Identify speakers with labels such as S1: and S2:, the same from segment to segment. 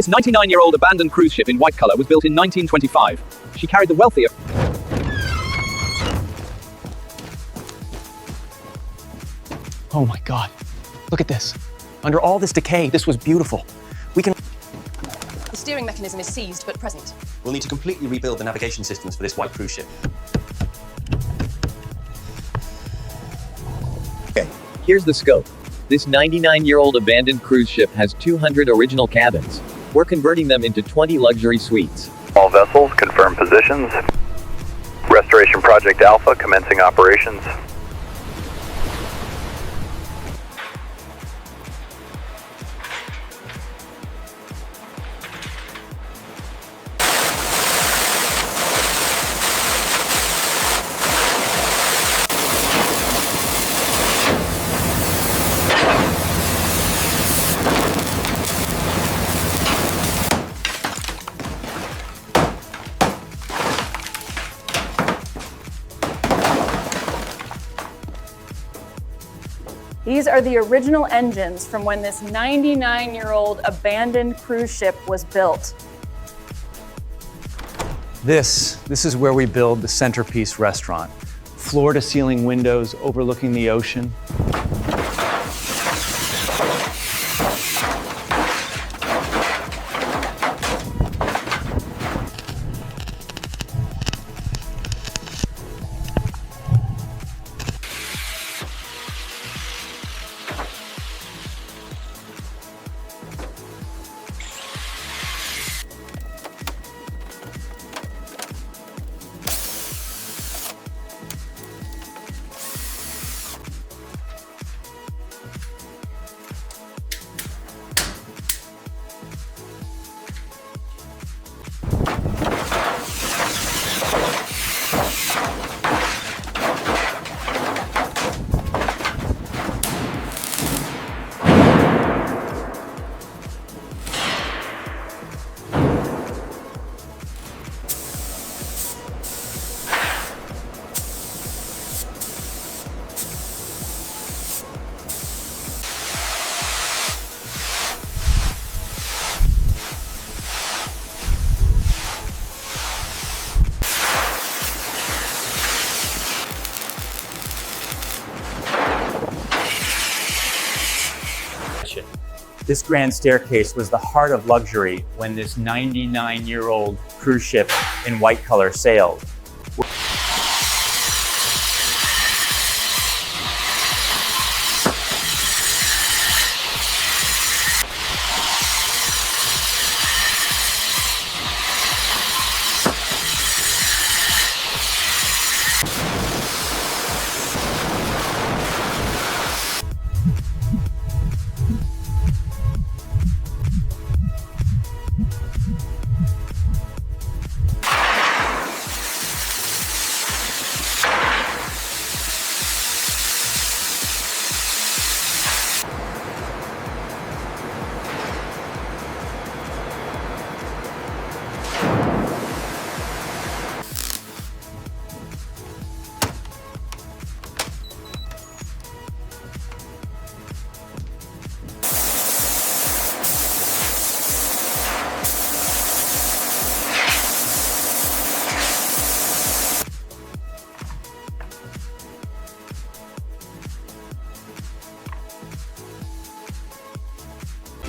S1: This 99-year-old abandoned cruise ship in white color was built in 1925. She carried the wealthy.
S2: Oh my God, look at this. Under all this decay, this was beautiful.
S3: The steering mechanism is seized but present.
S2: We'll need to completely rebuild the navigation systems for this white cruise ship.
S1: Okay, here's the scope. This 99-year-old abandoned cruise ship has 200 original cabins. We're converting them into 20 luxury suites.
S4: All vessels, confirm positions. Restoration Project Alpha commencing operations.
S5: These are the original engines from when this 99-year-old abandoned cruise ship was built.
S2: This is where we build the centerpiece restaurant. Floor-to-ceiling windows overlooking the ocean. This grand staircase was the heart of luxury when this 99-year-old cruise ship in white color sailed.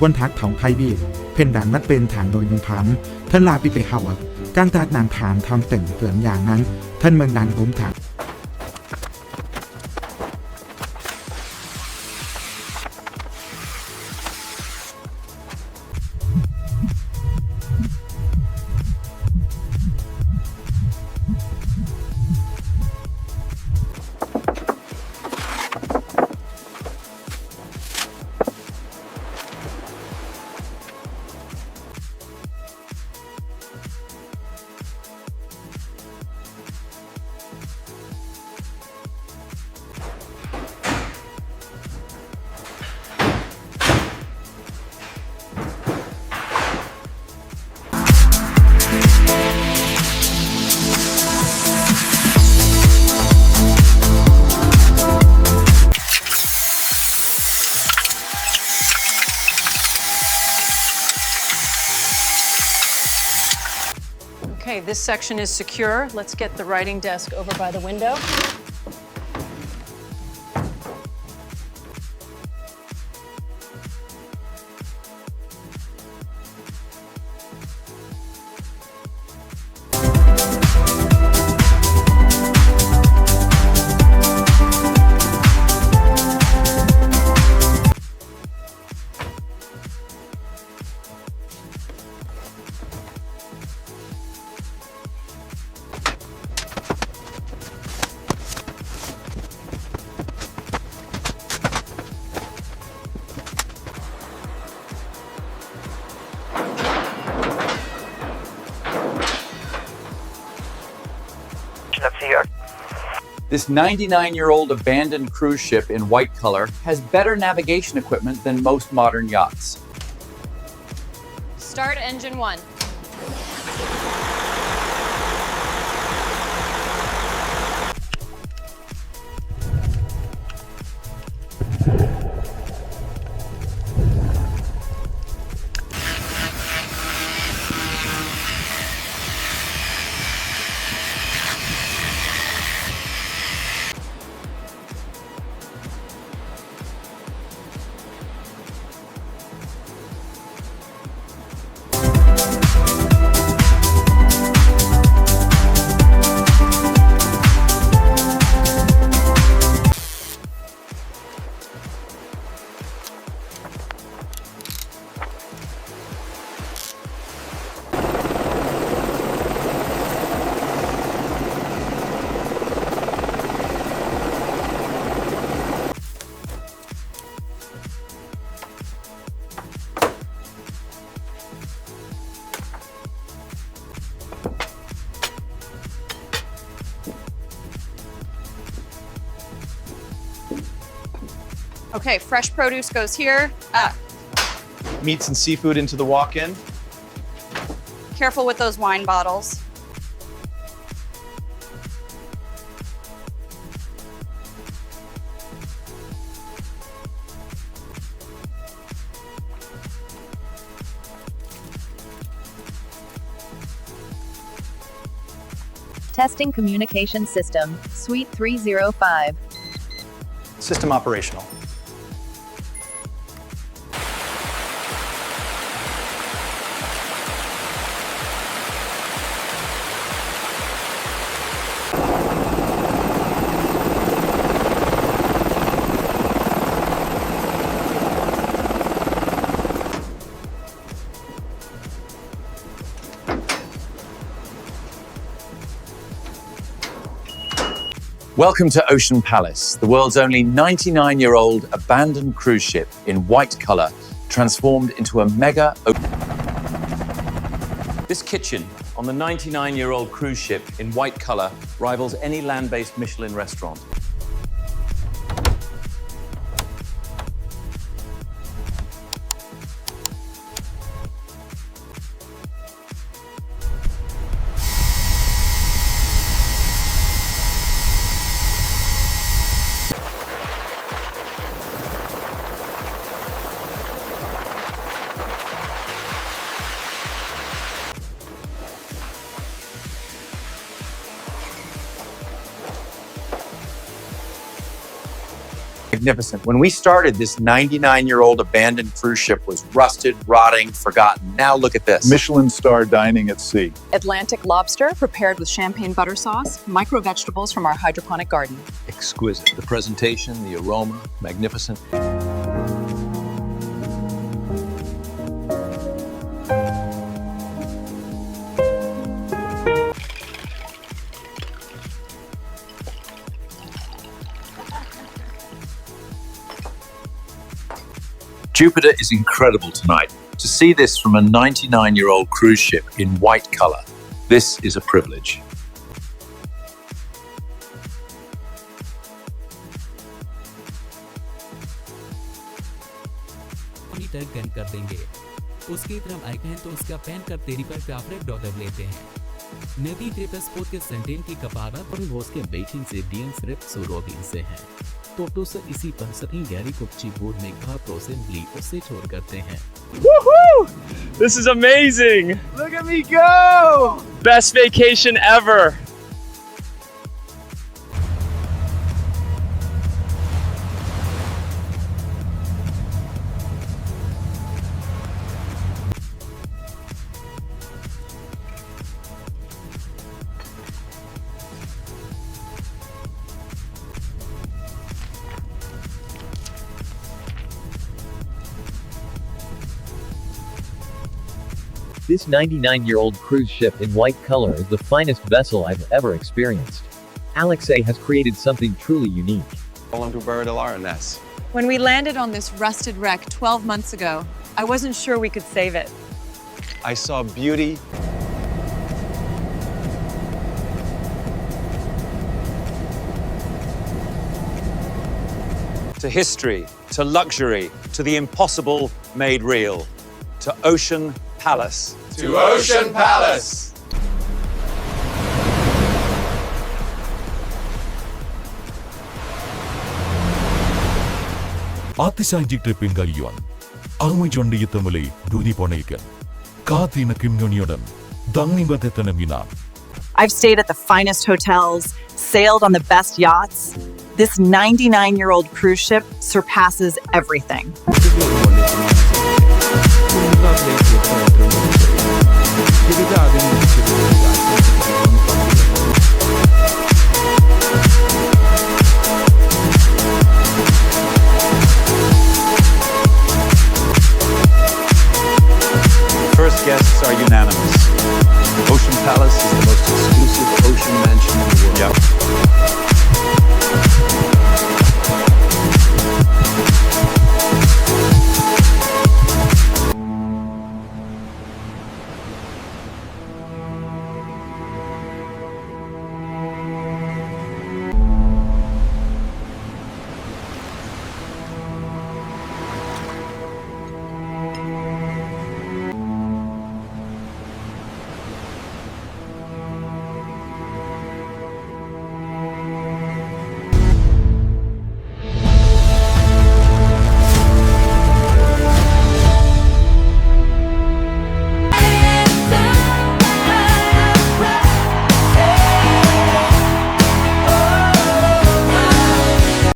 S6: Quân thác thống thay vì phiên bản mất bên thẳng đồi những phán thân là bị bệ hậu càng tạt nàng phán thong tỉnh tưởngอย่างนั้นthânเมืองดังบุ้มถัง
S3: Okay, this section is secure. Let's get the writing desk over by the window.
S7: This 99-year-old abandoned cruise ship in white color has better navigation equipment than most modern yachts.
S3: Start engine 1. Okay, fresh produce goes here.
S8: Meats and seafood into the walk-in.
S3: Careful with those wine bottles.
S9: Testing communication system, Suite 305.
S8: System operational.
S7: Welcome to Ocean Palace, the world's only 99-year-old abandoned cruise ship in white color, transformed into a mega. This kitchen on the 99-year-old cruise ship in white color rivals any land-based Michelin restaurant. Magnificent. When we started, this 99-year-old abandoned cruise ship was rusted, rotting, forgotten. Now look at this.
S10: Michelin-star dining at sea.
S3: Atlantic lobster prepared with champagne butter sauce, micro vegetables from our hydroponic garden.
S7: Exquisite. The presentation, the aroma, magnificent. Jupiter is incredible tonight. To see this from a 99-year-old cruise ship in white color, this is a privilege.
S11: Gun कर देंगे उसकी तरफ आए हैं तो उसका pan कर तेरी पर $5 लेते हैं नदी ट्रिपस्पोर्ट के सेंटेन की कपाड़ा और वो उसके बेटिंग से डीएंस रिप्स और रोबिन से हैं तो से इसी पर सभी गैरी कुप्ची बोर्ड में कहा प्रोसेंटली उससे छोड़ करते हैं
S8: Woohoo! This is amazing! Look at me go!
S12: best vacation ever.
S1: This 99-year-old cruise ship in white color is the finest vessel I've ever experienced. Alexei has created something truly unique.
S13: When we landed on this rusted wreck 12 months ago, I wasn't sure we could save it.
S8: I saw beauty.
S7: To history, to luxury, to the impossible made real, to Ocean Palace.
S8: To Ocean Palace!
S14: Atisanjik tripin gayuan. Armai jondi itamule duni ponaikan. Katina kimnoniodam. Dangni batetana mina.
S15: I've stayed at the finest hotels, sailed on the best yachts. This 99-year-old cruise ship surpasses everything.
S16: Give it